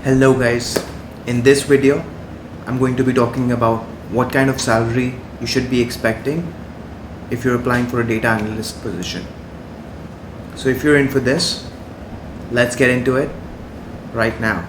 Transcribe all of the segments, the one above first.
Hello guys, in this video I'm going to be talking about what kind of salary you should be expecting if you're applying for a data analyst position. So if you're in for this, let's get into it right now.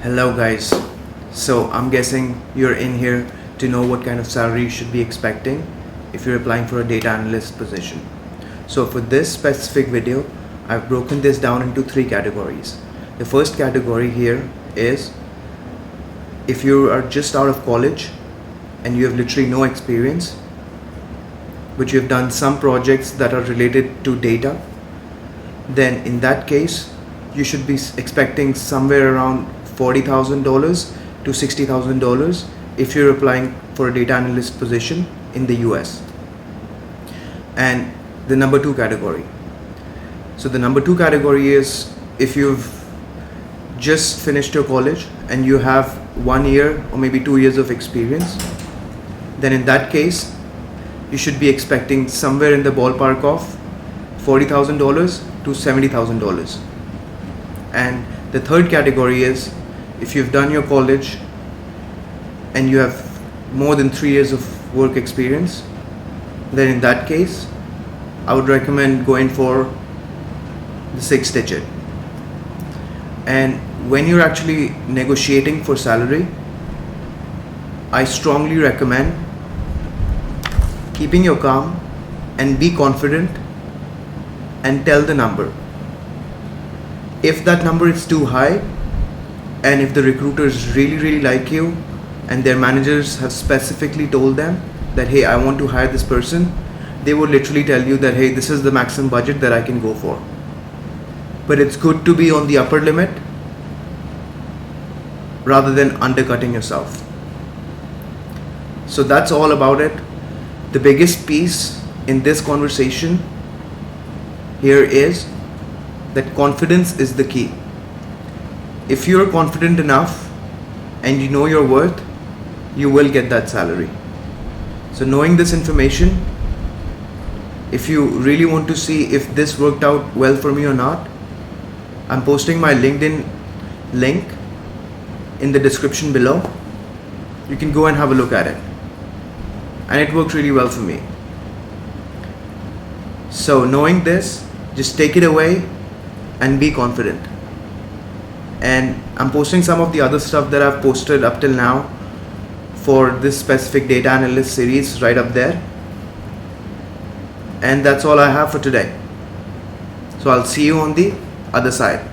Hello guys, so I'm guessing you're in here to know what kind of salary you should be expecting if you're applying for a data analyst position. So for this specific video, I've broken this down into three categories. The first category here is if you are just out of college and you have literally no experience, but you have done some projects that are related to data, then in that case you should be expecting somewhere around $40,000 to $60,000 if you're applying for a data analyst position in the US. And the number two category. So the number two category is if you've just finished your college and you have 1 year or maybe 2 years of experience, then in that case you should be expecting somewhere in the ballpark of $40,000 to $70,000. And the third category is if you've done your college and you have more than 3 years of work experience, then in that case I would recommend going for the 6 digit. And when you're actually negotiating for salary, I strongly recommend keeping your calm and be confident and tell the number. If that number is too high, and if the recruiters really like you and their managers have specifically told them that hey, I want to hire this person, they will literally tell you that hey, this is the maximum budget that I can go for. But it's good to be on the upper limit rather than undercutting yourself. So that's all about it. The biggest piece in this conversation here is that confidence is the key. If you're confident enough and you know your worth, you will get that salary. So knowing this information, if you really want to see if this worked out well for me or not, I'm posting my LinkedIn link in the description below. You can go and have a look at it. And it worked really well for me. So knowing this, just take it away and be confident. And I'm posting some of the other stuff that I've posted up till now for this specific data analyst series right up there. And that's all I have for today. So I'll see you on the other side.